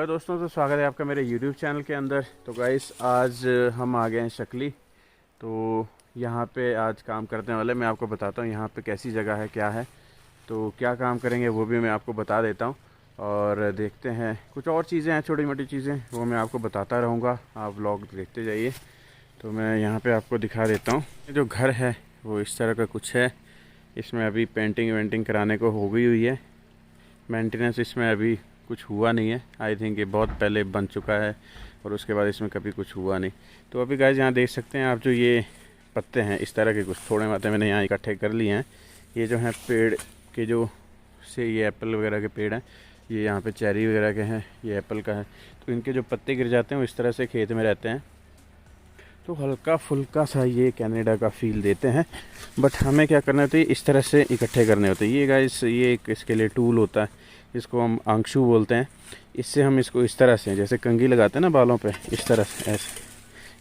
दोस्तों, तो स्वागत है आपका मेरे YouTube चैनल के अंदर। तो गाइस आज हम आ गए हैं शकली। तो यहाँ पे आज काम करने वाले, मैं आपको बताता हूँ यहाँ पे कैसी जगह है, क्या है, तो क्या काम करेंगे वो भी मैं आपको बता देता हूँ। और देखते हैं कुछ और चीज़ें हैं, छोटी मोटी चीज़ें, वो मैं आपको बताता रहूँगा, आप व्लॉग देखते जाइए। तो मैं यहाँ पर आपको दिखा देता हूँ। जो घर है वो इस तरह का कुछ है। इसमें अभी पेंटिंग वेंटिंग कराने को हो गई हुई है। मेंटेनेंस इसमें अभी कुछ हुआ नहीं है। आई थिंक ये बहुत पहले बन चुका है और उसके बाद इसमें कभी कुछ हुआ नहीं। तो अभी गाइस यहाँ देख सकते हैं आप, जो ये पत्ते हैं इस तरह के कुछ थोड़े मात्रा मैंने यहाँ इकट्ठे कर लिए हैं। ये जो हैं पेड़ के, जो से ये एप्पल वगैरह के पेड़ हैं, ये यहाँ पे चेरी वगैरह के हैं, ये एप्पल का है। तो इनके जो पत्ते गिर जाते हैं वो इस तरह से खेत में रहते हैं, तो हल्का फुल्का सा ये कनाडा का फील देते हैं। बट हमें क्या करना होता है, इस तरह से इकट्ठे करने होते हैं। ये गाइस ये एक इसके लिए टूल होता है, इसको हम आंकशू बोलते हैं। इससे हम इसको इस तरह से, जैसे कंघी लगाते हैं ना बालों पे, इस तरह से ऐसे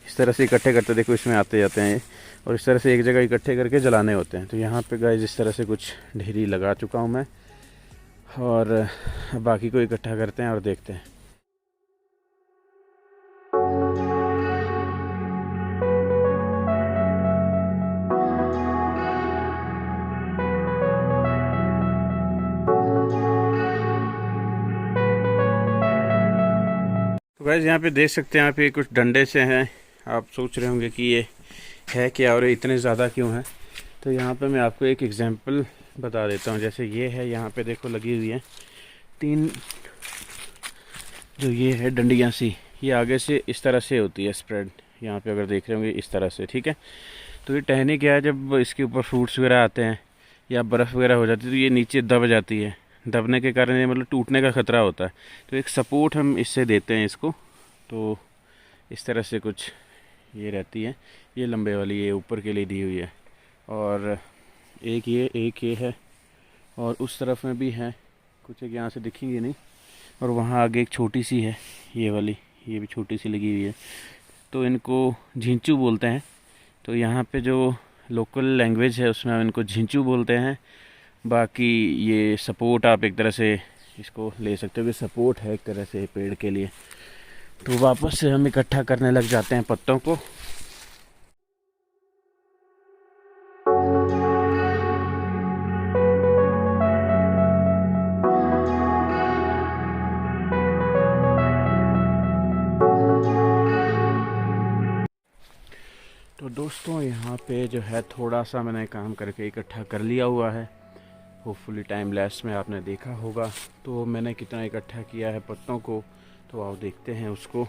इस तरह से इकट्ठे करते, देखो इसमें आते जाते हैं ये, और इस तरह से एक जगह इकट्ठे करके जलाने होते हैं। तो यहाँ पे गाइस इस तरह से कुछ ढेरी लगा चुका हूँ मैं, और बाकी को इकट्ठा करते हैं और देखते हैं। तो गाइस यहाँ पे देख सकते हैं आप, ये कुछ डंडे से हैं। आप सोच रहे होंगे कि ये है क्या और इतने ज़्यादा क्यों हैं। तो यहाँ पे मैं आपको एक एग्जांपल बता देता हूँ। जैसे ये है, यहाँ पे देखो लगी हुई है 3, जो ये है डंडियाँ सी, ये आगे से इस तरह से होती है स्प्रेड। यहाँ पे अगर देख रहे होंगे इस तरह से, ठीक है। तो ये टहनी क्या है, जब इसके ऊपर फ्रूट्स वगैरह आते हैं या बर्फ़ वगैरह हो जाती है, तो ये नीचे दब जाती है। दबने के कारण ये मतलब टूटने का ख़तरा होता है। तो एक सपोर्ट हम इससे देते हैं इसको। तो इस तरह से कुछ ये रहती है, ये लंबे वाली ये ऊपर के लिए दी हुई है, और एक ये है, और उस तरफ में भी है कुछ, एक यहाँ से दिखेंगी नहीं, और वहाँ आगे एक छोटी सी है ये वाली, ये भी छोटी सी लगी हुई है। तो इनको झिंचू बोलते हैं। तो यहाँ पे जो लोकल लैंग्वेज है उसमें हम इनको झिंचू बोलते हैं। बाकी ये सपोर्ट आप एक तरह से इसको ले सकते हो कि सपोर्ट है एक तरह से पेड़ के लिए। तो वापस से हम इकट्ठा करने लग जाते हैं पत्तों को। तो दोस्तों यहाँ पे जो है थोड़ा सा मैंने काम करके इकट्ठा कर लिया हुआ है। होपफुली टाइम लैप्स में आपने देखा होगा। तो मैंने कितना इकट्ठा किया है पत्तों को, तो आओ देखते हैं उसको।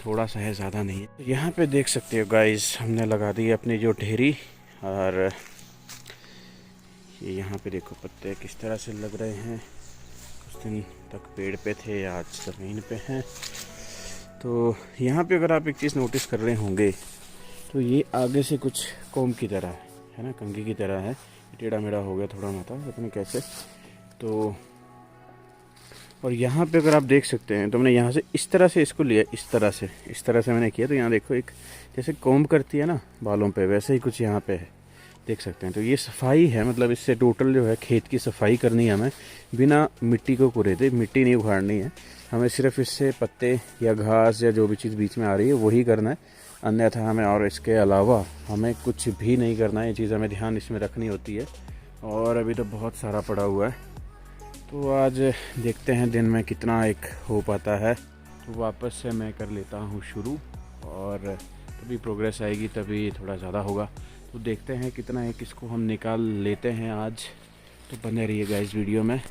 थोड़ा सा है, ज़्यादा नहीं है। यहाँ पे देख सकते हो गाइस, हमने लगा दी अपनी जो ढेरी, और ये यहाँ पे देखो पत्ते किस तरह से लग रहे हैं। कुछ दिन तक पेड़ पे थे, आज ज़मीन पे हैं। तो यहाँ पे अगर आप एक चीज़ नोटिस कर रहे होंगे, तो ये आगे से कुछ कोम की तरह है ना, कंघी की तरह है। टेढ़ा मेढ़ा हो गया थोड़ा माथा, पता नहीं कैसे। तो और यहाँ पे अगर आप देख सकते हैं, तो मैंने यहाँ से इस तरह से इसको लिया, इस तरह से मैंने किया। तो यहाँ देखो एक जैसे कोम करती है ना बालों पे, वैसे ही कुछ यहाँ पे है, देख सकते हैं। तो ये सफाई है, मतलब इससे टोटल जो है खेत की सफाई करनी है हमें, बिना मिट्टी को कुरेदे। मिट्टी नहीं उखाड़नी है हमें, सिर्फ इससे पत्ते या घास या जो भी चीज़ बीच में आ रही है वही करना है। अन्यथा हमें, और इसके अलावा हमें कुछ भी नहीं करना है। ये चीज़ हमें ध्यान इसमें रखनी होती है। और अभी तो बहुत सारा पड़ा हुआ है, तो आज देखते हैं दिन में कितना एक हो पाता है। तो वापस से मैं कर लेता हूँ शुरू, और तभी प्रोग्रेस आएगी, तभी थोड़ा ज़्यादा होगा। तो देखते हैं कितना एक इसको हम निकाल लेते हैं आज। तो बने रहिएगा इस वीडियो में।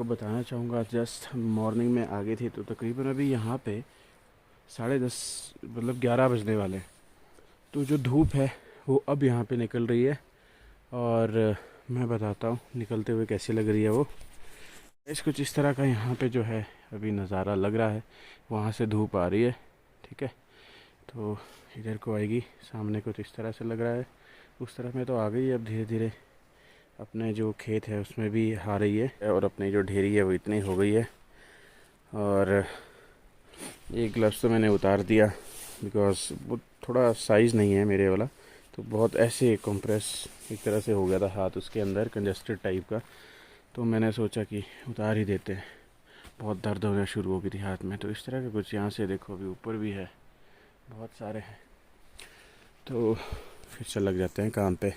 बताना चाहूँगा, जस्ट मॉर्निंग में आ गई थी तो तकरीबन अभी यहाँ पे 10:30 मतलब 11 बजने वाले हैं। तो जो धूप है वो अब यहाँ पे निकल रही है और मैं बताता हूँ निकलते हुए कैसी लग रही है वो। इस कुछ इस तरह का यहाँ पे जो है अभी नज़ारा लग रहा है। वहाँ से धूप आ रही है, ठीक है, तो इधर को आएगी, सामने कुछ इस तरह से लग रहा है। उस तरफ में तो आ गई, अब धीरे धीरे अपने जो खेत है उसमें भी आ रही है और अपनी जो ढेरी है वो इतनी हो गई है। और एक ग्लव्स तो मैंने उतार दिया बिकॉज़ वो थोड़ा साइज़ नहीं है मेरे वाला, तो बहुत ऐसे कंप्रेस एक तरह से हो गया था हाथ उसके अंदर, कंजस्टेड टाइप का। तो मैंने सोचा कि उतार ही देते हैं, बहुत दर्द होना शुरू हो गई थी हाथ में। तो इस तरह का कुछ यहाँ से देखो, अभी ऊपर भी है, बहुत सारे हैं। तो फिर से लग जाते हैं काम पे।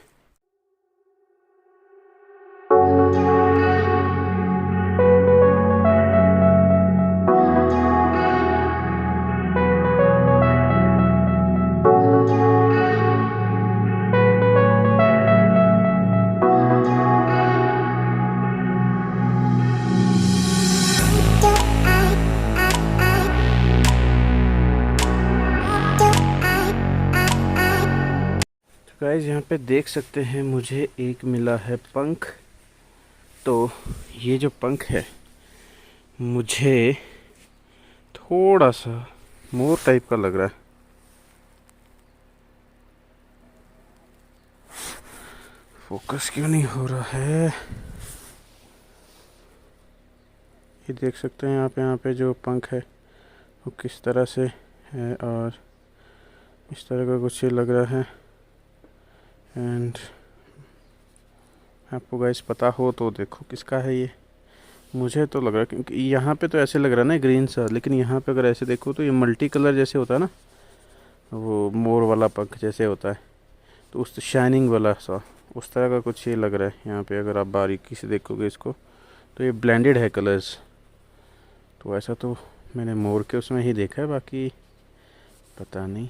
गाइस यहाँ पे देख सकते हैं मुझे एक मिला है पंख। तो ये जो पंख है मुझे थोड़ा सा मोर टाइप का लग रहा है। फोकस क्यों नहीं हो रहा है? ये देख सकते हैं यहाँ पे जो पंख है वो किस तरह से है और इस तरह का कुछ ये लग रहा है। एंड आपको गाइस पता हो तो देखो किसका है ये। मुझे तो लग रहा है, क्योंकि यहाँ पे तो ऐसे लग रहा है ना ग्रीन सा, लेकिन यहाँ पे अगर ऐसे देखो तो ये मल्टी कलर जैसे होता है ना, वो मोर वाला पंख जैसे होता है, तो उस शाइनिंग वाला सा उस तरह का कुछ ये लग रहा है। यहाँ पे अगर आप बारीकी से देखोगे इसको तो ये ब्लेंडेड है कलर्स। तो ऐसा तो मैंने मोर के उसमें ही देखा है, बाकी पता नहीं।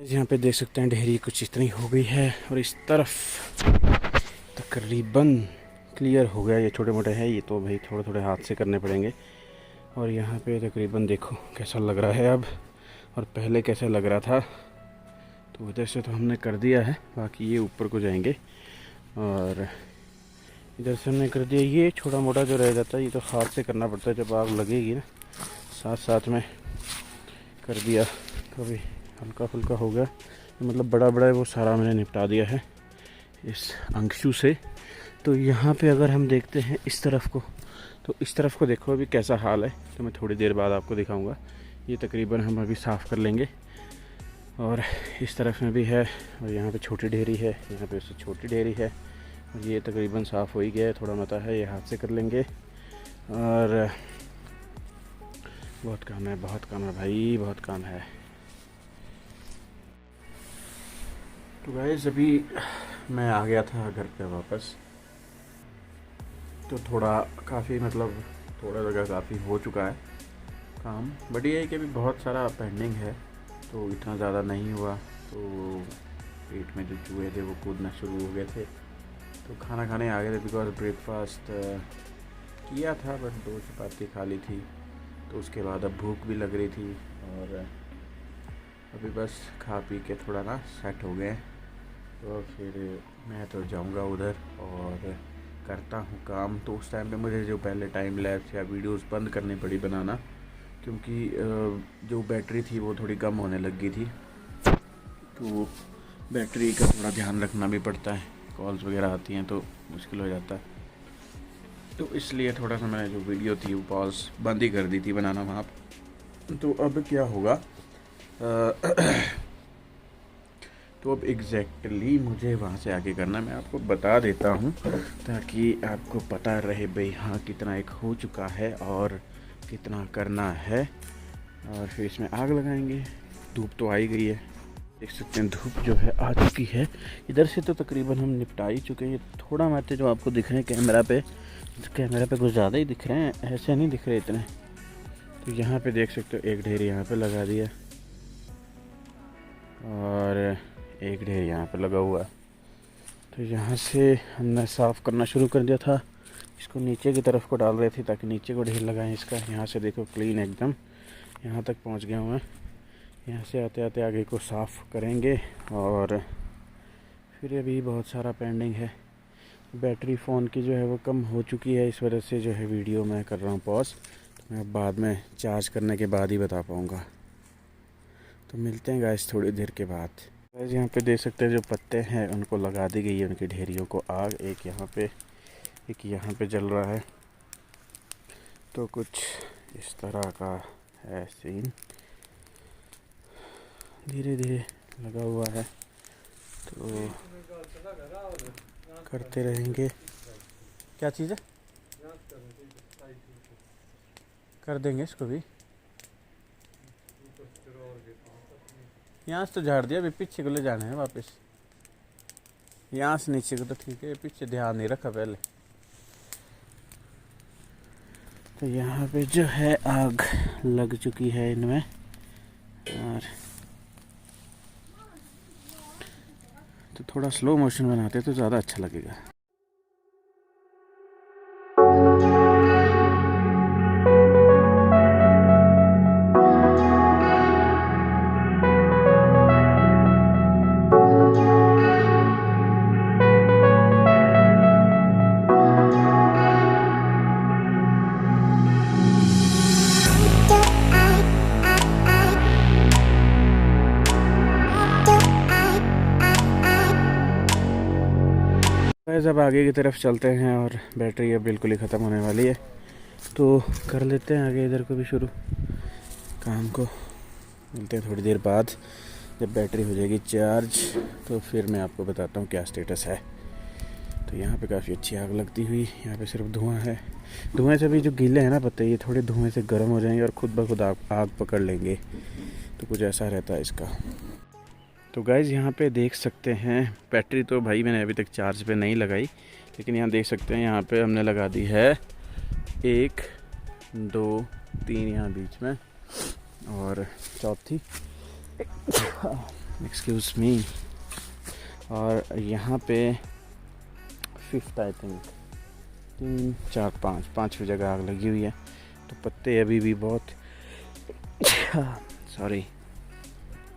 यहाँ पे देख सकते हैं ढेरी कुछ इतनी हो गई है और इस तरफ तकरीबन क्लियर हो गया। ये छोटे मोटे हैं, ये तो भाई थोड़े थोड़े हाथ से करने पड़ेंगे। और यहाँ पे तकरीबन देखो कैसा लग रहा है अब, और पहले कैसा लग रहा था। तो इधर से तो हमने कर दिया है, बाकी ये ऊपर को जाएंगे। और इधर से हमने कर दिया, ये छोटा मोटा जो रह जाता है ये तो हाथ से करना पड़ता है, जब आग लगेगी ना साथ साथ में कर दिया। कभी हल्का फुल्का हो गया, मतलब बड़ा बड़ा है वो सारा मैंने निपटा दिया है इस अंशु से। तो यहाँ पे अगर हम देखते हैं इस तरफ को, तो इस तरफ को देखो अभी कैसा हाल है, तो मैं थोड़ी देर बाद आपको दिखाऊंगा। ये तकरीबन हम अभी साफ़ कर लेंगे। और इस तरफ में भी है, और यहाँ पे छोटी ढेरी है, यहाँ पे उससे छोटी ढेरी है, और ये तकरीबन साफ़ हो ही गया है। थोड़ा मता है, ये हाथ से कर लेंगे। और बहुत काम है, बहुत काम है भाई, बहुत काम है। तो गाइस अभी मैं आ गया था घर पे वापस, तो थोड़ा काफ़ी मतलब थोड़ा जगह काफ़ी हो चुका है, काम। बट ये है कि अभी बहुत सारा पेंडिंग है, तो इतना ज़्यादा नहीं हुआ, तो पेट में जो चूहे थे वो कूदना शुरू हो गए थे, तो खाना खाने आ गए थे। बिकॉज ब्रेकफास्ट किया था बट 2 चपाती खा ली थी, तो उसके बाद अब भूख भी लग रही थी और अभी बस खा पी के थोड़ा ना सेट हो गए। तो फिर मैं तो जाऊंगा उधर और करता हूँ काम। तो उस टाइम पे मुझे जो पहले टाइम लैप्स या वीडियोस बंद करनी पड़ी बनाना, क्योंकि जो बैटरी थी वो थोड़ी कम होने लग गई थी, तो बैटरी का थोड़ा ध्यान रखना भी पड़ता है, कॉल्स वगैरह आती हैं तो मुश्किल हो जाता है। तो इसलिए थोड़ा सा मैंने जो वीडियो थी वो पॉज बंद ही कर दी थी बनाना वहाँ। तो अब क्या होगा तो अब एग्जैक्टली मुझे वहाँ से आगे करना मैं आपको बता देता हूँ, ताकि आपको पता रहे भाई हाँ कितना एक हो चुका है और कितना करना है। और फिर इसमें आग लगाएंगे। धूप तो आ ही गई है, देख सकते हैं धूप जो है आ चुकी है। इधर से तो तकरीबन हम निपटा ही चुके हैं। थोड़ा मात्र जो आपको दिख रहे हैं कैमरा पे कुछ ज़्यादा ही दिख रहे हैं, ऐसे नहीं दिख रहे इतने। तो यहाँ पे देख सकते हो एक ढेर यहाँ पे लगा दिया और एक ढेर यहाँ पे लगा हुआ है। तो यहाँ से हमने साफ़ करना शुरू कर दिया था। इसको नीचे की तरफ को डाल रहे थे ताकि नीचे को ढेर लगाएं इसका। यहाँ से देखो क्लीन एकदम यहाँ तक पहुँच गया हूँ मैं। यहाँ से आते आते आगे को साफ़ करेंगे और फिर अभी बहुत सारा पेंडिंग है। बैटरी फ़ोन की जो है वो कम हो चुकी है, इस वजह से जो है वीडियो मैं कर रहा हूँ पॉज। तो मैं बाद में चार्ज करने के बाद ही बता पाऊँगा। तो मिलते हैं गाइस थोड़ी देर के बाद। गाइस यहाँ पे देख सकते हैं जो पत्ते हैं उनको लगा दी गई है, उनकी ढेरियों को आग। एक यहाँ पे जल रहा है। तो कुछ इस तरह का है सीन, धीरे धीरे लगा हुआ है, तो करते रहेंगे। क्या चीज़ है, कर देंगे इसको भी। यहाँ से तो झाड़ दिया, अभी पीछे को ले जाना है वापस। यहाँ से नीचे को तो ठीक है, पीछे ध्यान नहीं रखा पहले। तो यहाँ पे जो है आग लग चुकी है इनमें, और तो थोड़ा स्लो मोशन बनाते तो ज़्यादा अच्छा लगेगा। अब आगे की तरफ चलते हैं और बैटरी अब बिल्कुल ही ख़त्म होने वाली है, तो कर लेते हैं आगे इधर को भी शुरू काम को। मिलते हैं थोड़ी देर बाद जब बैटरी हो जाएगी चार्ज, तो फिर मैं आपको बताता हूँ क्या स्टेटस है। तो यहाँ पे काफ़ी अच्छी आग लगती हुई, यहाँ पे सिर्फ धुआं है। धुएं से भी जो गीले हैं ना पत्ते, ये थोड़े धुएं से गर्म हो जाएंगे और खुद ब खुद आग पकड़ लेंगे। तो कुछ ऐसा रहता है इसका। तो गाइज़ यहाँ पे देख सकते हैं बैटरी तो भाई मैंने अभी तक चार्ज पे नहीं लगाई, लेकिन यहाँ देख सकते हैं यहाँ पे हमने लगा दी है 1 2 3 यहाँ बीच में, और चौथी एक्सक्यूज़ मी, और यहाँ पे 5th आई थिंक 3 4 5 5वीं जगह आग लगी हुई है। तो पत्ते अभी भी बहुत सॉरी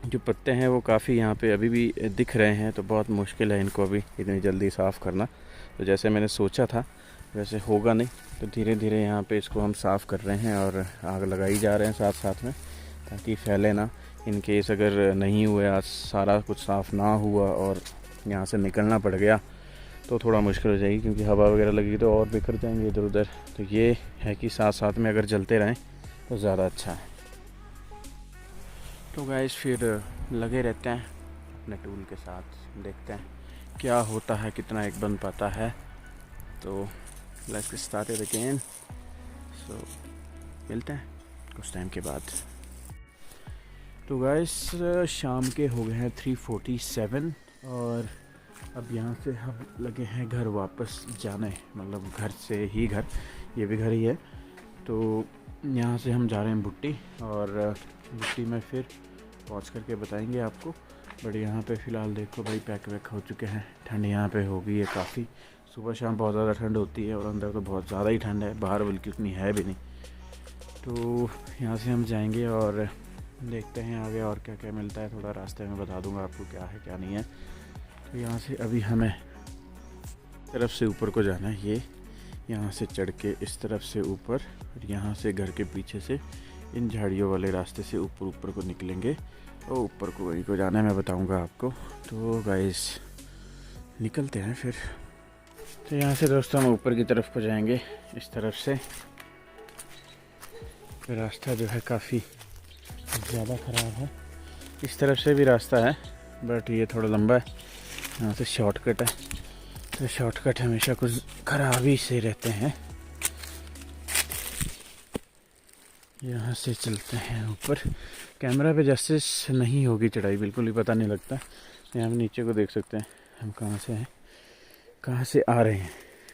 जो पत्ते हैं वो काफ़ी यहाँ पे अभी भी दिख रहे हैं, तो बहुत मुश्किल है इनको अभी इतनी जल्दी साफ़ करना। तो जैसे मैंने सोचा था वैसे होगा नहीं, तो धीरे धीरे यहाँ पे इसको हम साफ़ कर रहे हैं और आग लगाई जा रहे हैं साथ साथ में, ताकि फैले ना। इन केस अगर नहीं हुआ, आज सारा कुछ साफ़ ना हुआ और यहाँ से निकलना पड़ गया तो थोड़ा मुश्किल हो जाएगी, क्योंकि हवा वगैरह लगेगी तो और बिखर जाएंगे इधर उधर। तो ये है कि साथ साथ में अगर जलते रहें तो ज़्यादा अच्छा है। तो गाइस फिर लगे रहते हैं अपने टूल के साथ, देखते हैं क्या होता है, कितना एक बन पाता है। तो लेट्स गेट स्टार्टेड अगेन। सो मिलते हैं कुछ टाइम के बाद। तो गाइस शाम के हो गए हैं 3:47 और अब यहाँ से हम लगे हैं घर वापस जाने, मतलब घर से ही घर, ये भी घर ही है। तो यहाँ से हम जा रहे हैं भुट्टी, और भुट्टी में फिर पहुँच करके बताएंगे आपको। बट यहाँ पे फ़िलहाल देखो भाई पैक वैक हो चुके हैं। ठंड यहाँ पे हो गई है काफ़ी, सुबह शाम बहुत ज़्यादा ठंड होती है और अंदर तो बहुत ज़्यादा ही ठंड है, बाहर बल्कि उतनी है भी नहीं। तो यहाँ से हम जाएंगे और देखते हैं आगे और क्या क्या मिलता है। थोड़ा रास्ते में बता दूंगा आपको क्या है क्या नहीं है। तो यहाँ से अभी हमें तरफ से ऊपर को जाना है, ये यहाँ से चढ़ के इस तरफ से ऊपर, और यहाँ से घर के पीछे से इन झाड़ियों वाले रास्ते से ऊपर को निकलेंगे और ऊपर को वहीं को जाना है, मैं बताऊंगा आपको। तो गाइस निकलते हैं फिर। तो यहाँ से दोस्तों हम ऊपर की तरफ को जाएंगे इस तरफ से। रास्ता जो है काफ़ी ज़्यादा ख़राब है। इस तरफ से भी रास्ता है बट ये थोड़ा लंबा है, यहाँ से शॉर्टकट है। तो शॉर्टकट हमेशा कुछ खराबी से रहते हैं। यहाँ से चलते हैं ऊपर। कैमरा पे जस्टिस नहीं होगी चढ़ाई, बिल्कुल ही पता नहीं लगता। यहाँ हम नीचे को देख सकते हैं हम कहाँ से हैं, कहाँ से आ रहे हैं,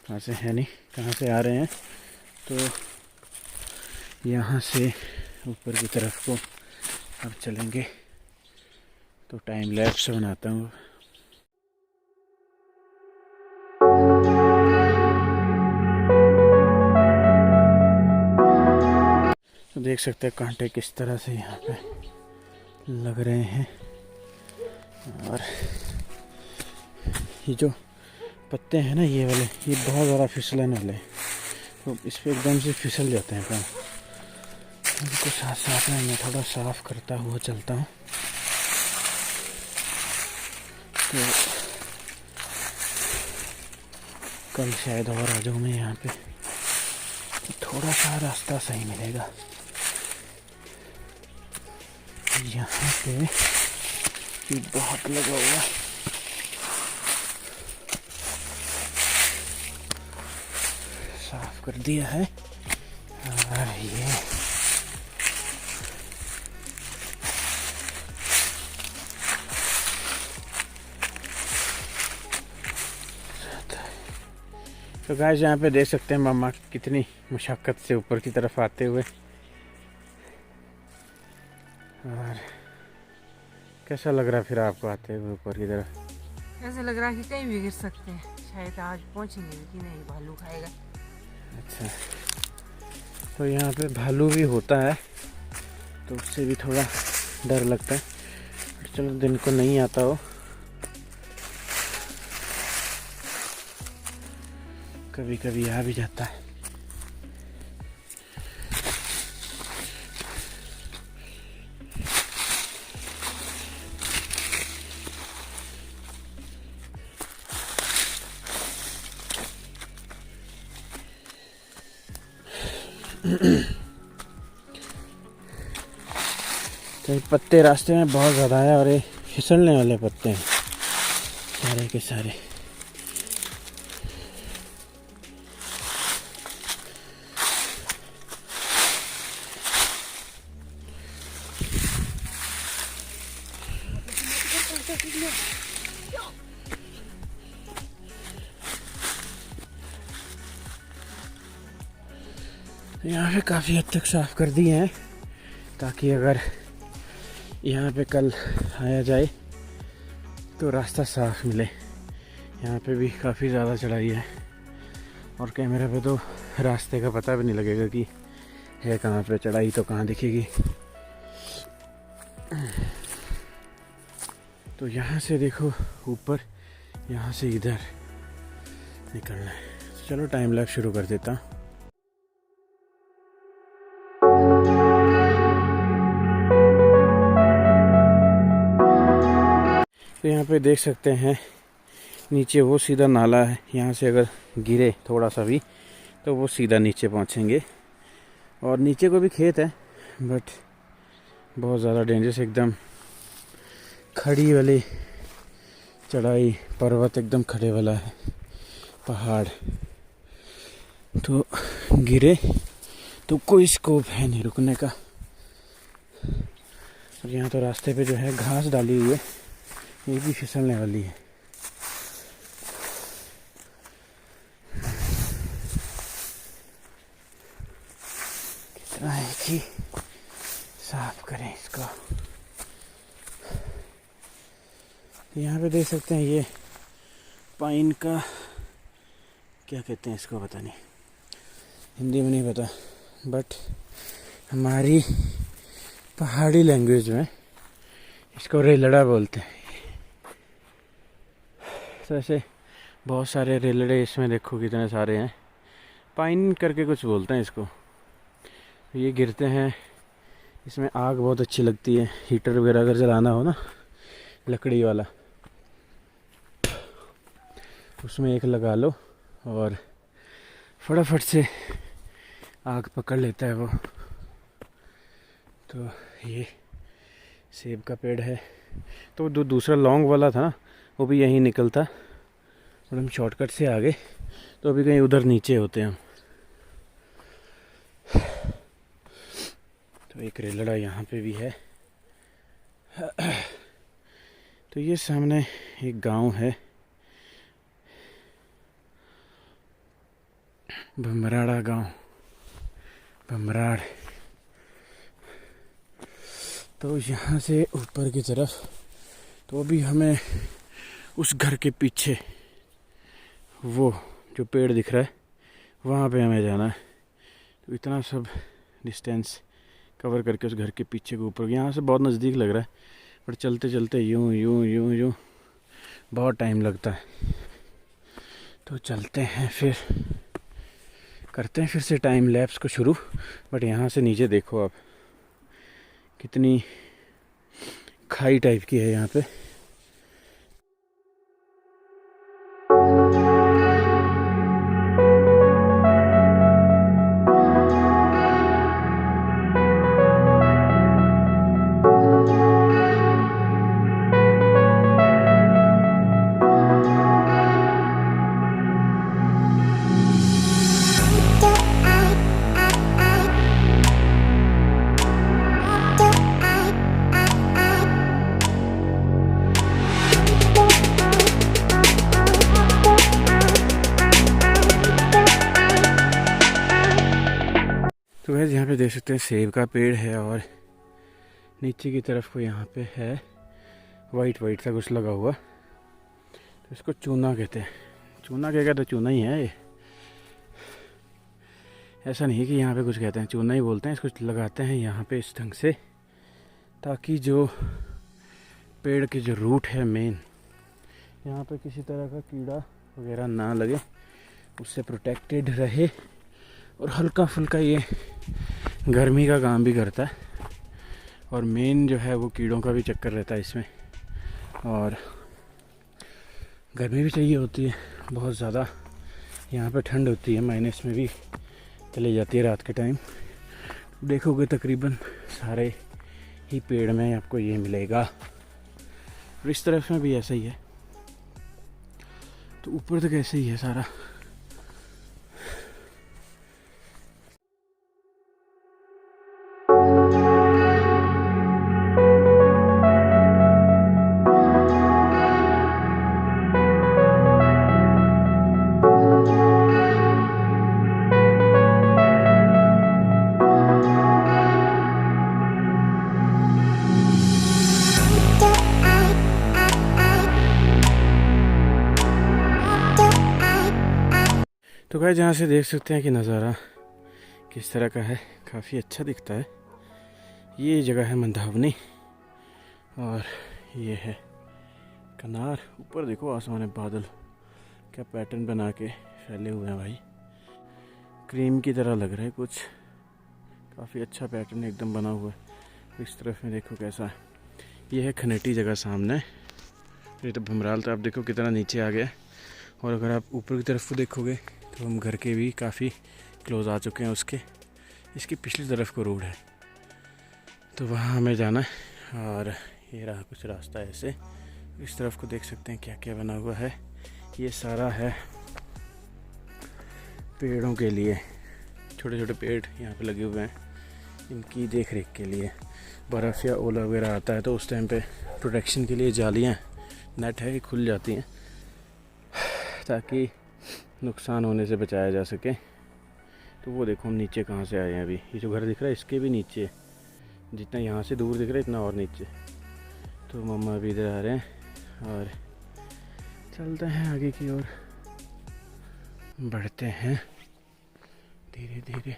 कहाँ से है नहीं, कहाँ से आ रहे हैं। तो यहाँ से ऊपर की तरफ को अब चलेंगे। तो टाइम लैप्स बनाता हूँ। तो देख सकते हैं कांटे किस तरह से यहाँ पे लग रहे हैं, और ये जो पत्ते हैं ना ये वाले, ये बहुत ज़्यादा फिसलन वाले, तो इस पर एकदम से फिसल जाते हैं पाँव। इनको साथ साथ में मैं थोड़ा साफ़ करता हुआ चलता हूँ। तो कल शायद और आ जाऊँ मैं यहाँ पे, तो थोड़ा सा रास्ता सही मिलेगा। यहाँ पे बहुत लगा हुआ, साफ कर दिया है। और ये तो गाइस यहाँ पे देख सकते हैं मामा कितनी मुशक्क़त से ऊपर की तरफ आते हुए। और कैसा लग रहा है फिर आपको आते हुए ऊपर की तरफ? ऐसा लग रहा है कि कहीं भी गिर सकते हैं, शायद आज पहुंचेंगे कि नहीं भालू खाएगा। अच्छा, तो यहाँ पे भालू भी होता है तो उससे भी थोड़ा डर लगता है। चलो दिन को नहीं आता हो, कभी कभी आ भी जाता है। तो पत्ते रास्ते में बहुत ज़्यादा है और ये फिसलने वाले पत्ते हैं सारे के सारे। यहाँ पे काफ़ी हद तक साफ़ कर दिए हैं ताकि अगर यहाँ पे कल आया जाए तो रास्ता साफ मिले। यहाँ पे भी काफ़ी ज़्यादा चढ़ाई है और कैमरे पे तो रास्ते का पता भी नहीं लगेगा कि है कहाँ पे, चढ़ाई तो कहाँ दिखेगी। तो यहाँ से देखो ऊपर, यहाँ से इधर निकलना है। चलो टाइम लैप्स शुरू कर देता हूँ। तो यहाँ पे देख सकते हैं नीचे वो सीधा नाला है, यहाँ से अगर गिरे थोड़ा सा भी तो वो सीधा नीचे पहुँचेंगे। और नीचे को भी खेत है बट बहुत ज़्यादा डेंजरस, एकदम खड़ी वाली चढ़ाई, पर्वत एकदम खड़े वाला है पहाड़, तो गिरे तो कोई स्कोप है नहीं रुकने का। और यहाँ तो रास्ते पे जो है घास डाली हुई है, ये भी फिसलने वाली है। कितना है करें इसका। यहाँ पे देख सकते हैं ये पाइन का क्या कहते हैं इसको, पता नहीं, हिंदी में नहीं पता, बट हमारी पहाड़ी लैंग्वेज में इसको रेलड़ा बोलते हैं। तो ऐसे बहुत सारे रेलड़े इसमें देखो कितने सारे हैं, पाइन करके कुछ बोलते हैं इसको। ये गिरते हैं, इसमें आग बहुत अच्छी लगती है, हीटर वगैरह अगर जलाना हो ना लकड़ी वाला, उसमें एक लगा लो और फटाफट से आग पकड़ लेता है वो। तो ये सेब का पेड़ है। तो दूसरा लॉन्ग वाला था ना, वो भी यहीं निकलता, और हम शॉर्टकट से आ गए, तो अभी कहीं उधर नीचे होते हैं हम। तो एक रेलड़ा यहाँ पे भी है। तो ये सामने एक गांव है, भमराड़ा गांव, भमराड़। तो यहाँ से ऊपर की तरफ, तो अभी हमें उस घर के पीछे वो जो पेड़ दिख रहा है वहाँ पे हमें जाना है। तो इतना सब डिस्टेंस कवर करके उस घर के पीछे के ऊपर, यहाँ से बहुत नज़दीक लग रहा है, पर चलते चलते यूँ यूँ यूँ यूँ बहुत टाइम लगता है। तो चलते हैं, फिर करते हैं फिर से टाइम लैप्स को शुरू। बट यहाँ से नीचे देखो आप, कितनी खाई टाइप की है यहाँ पे। तो वैसे यहाँ पे देख सकते हैं सेब का पेड़ है, और नीचे की तरफ को यहाँ पे है वाइट वाइट सा कुछ लगा हुआ। तो इसको चूना कहते हैं। चूना क्या कहते हैं, चूना ही है ये, ऐसा नहीं है कि यहाँ पे कुछ कहते हैं, चूना ही बोलते हैं इसको। लगाते हैं यहाँ पे इस ढंग से, ताकि जो पेड़ के जो रूट है मेन, यहाँ पे किसी तरह का कीड़ा वगैरह ना लगे, उससे प्रोटेक्टेड रहे। और हल्का फुल्का ये गर्मी का काम भी करता है, और मेन जो है वो कीड़ों का भी चक्कर रहता है इसमें। और गर्मी भी चाहिए होती है बहुत ज़्यादा, यहाँ पे ठंड होती है, माइनस में भी चली जाती है रात के टाइम। देखोगे तकरीबन सारे ही पेड़ में आपको ये मिलेगा, और इस तरफ में भी ऐसा ही है। तो ऊपर तक ऐसे ही है सारा। तो गाइस यहाँ से देख सकते हैं कि नज़ारा किस तरह का है, काफ़ी अच्छा दिखता है। ये जगह है मंदावनी, और ये है कनार। ऊपर देखो आसमान में बादल क्या पैटर्न बना के फैले हुए हैं भाई, क्रीम की तरह लग रहा है कुछ, काफ़ी अच्छा पैटर्न एकदम बना हुआ है। इस तरफ में देखो कैसा है। ये है खनेटी जगह सामने। ये तो भमराल, तो आप देखो कितना नीचे आ गया। और अगर आप ऊपर की तरफ को देखोगे तो हम घर के भी काफ़ी क्लोज आ चुके हैं उसके। इसकी पिछली तरफ को रोड है, तो वहाँ हमें जाना है। और ये रहा कुछ रास्ता ऐसे। इस तरफ को देख सकते हैं क्या क्या बना हुआ है। ये सारा है पेड़ों के लिए, छोटे छोटे पेड़ यहाँ पे लगे हुए हैं इनकी देख रेख के लिए। बर्फ़ या ओला वगैरह आता है तो उस टाइम पे प्रोटेक्शन के लिए जालियाँ नेट है कि खुल जाती हैं, ताकि नुकसान होने से बचाया जा सके। तो वो देखो हम नीचे कहाँ से आए हैं अभी। ये जो घर दिख रहा है इसके भी नीचे जितना यहाँ से दूर दिख रहा है इतना और नीचे। तो मम्मा भी इधर आ रहे हैं और चलते हैं आगे की ओर, बढ़ते हैं धीरे धीरे।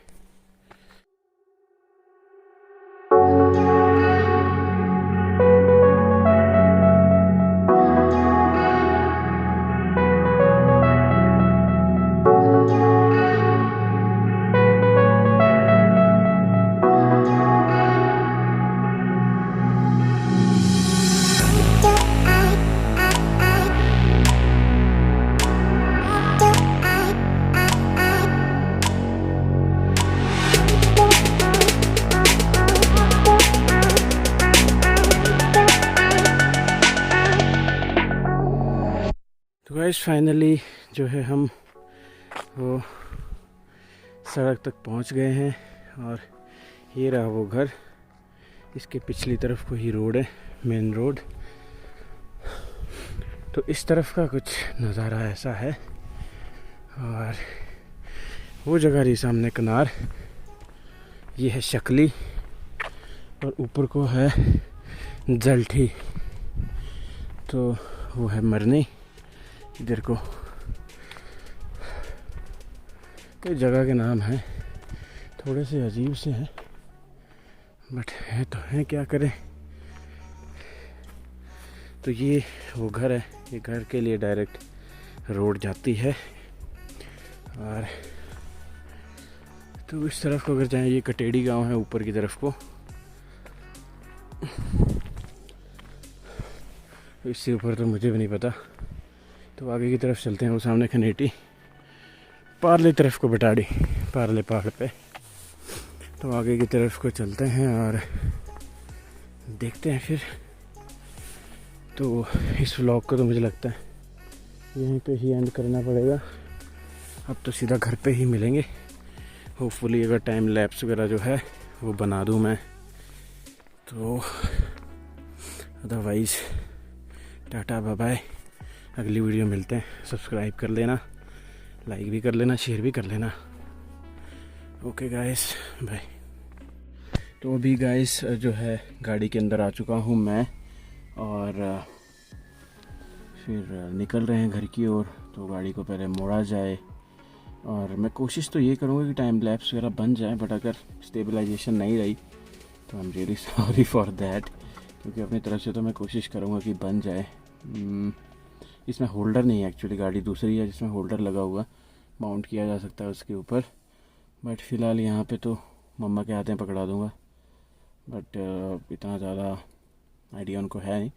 तो गाइस फाइनली जो है हम वो सड़क तक पहुंच गए हैं और ये रहा वो घर। इसके पिछली तरफ को ही रोड है, मेन रोड। तो इस तरफ का कुछ नज़ारा ऐसा है और वो जगह रही सामने कनार, ये है शकली और ऊपर को है जलठी, तो वो है मरनी। इधर को कई जगह के नाम हैं, थोड़े से अजीब से हैं बट है तो है, क्या करें। तो ये वो घर है, ये घर के लिए डायरेक्ट रोड जाती है। और तो इस तरफ को अगर जाएं, ये कटेड़ी गांव है ऊपर की तरफ को। तो इससे ऊपर तो मुझे भी नहीं पता। तो आगे की तरफ चलते हैं, वो सामने खनेटी, पारले तरफ को बटाड़ी, पारले पहाड़ पे। तो आगे की तरफ को चलते हैं और देखते हैं फिर। तो इस व्लॉग को तो मुझे लगता है यहीं पे ही एंड करना पड़ेगा। अब तो सीधा घर पे ही मिलेंगे। होपफुली अगर टाइम लैप्स वगैरह जो है वो बना दूँ मैं, तो अदरवाइज़ टाटा बाय बाय। अगली वीडियो मिलते हैं। सब्सक्राइब कर लेना, लाइक भी कर लेना, शेयर भी कर लेना। Okay guys, bye. तो अभी गाइस जो है गाड़ी के अंदर आ चुका हूँ मैं और फिर निकल रहे हैं घर की ओर। तो गाड़ी को पहले मोड़ा जाए और मैं कोशिश तो ये करूँगा कि टाइम लैप्स वगैरह बन जाए, बट अगर स्टेबलाइजेशन नहीं रही तो I am really sorry for that, क्योंकि अपनी तरफ से तो मैं कोशिश करूँगा कि बन जाए। इसमें होल्डर नहीं है एक्चुअली, गाड़ी दूसरी है जिसमें होल्डर लगा हुआ, माउंट किया जा सकता है उसके ऊपर। बट फ़िलहाल यहाँ पे तो मम्मा के हाथ में पकड़ा दूँगा, बट इतना ज़्यादा आइडिया उनको है नहीं।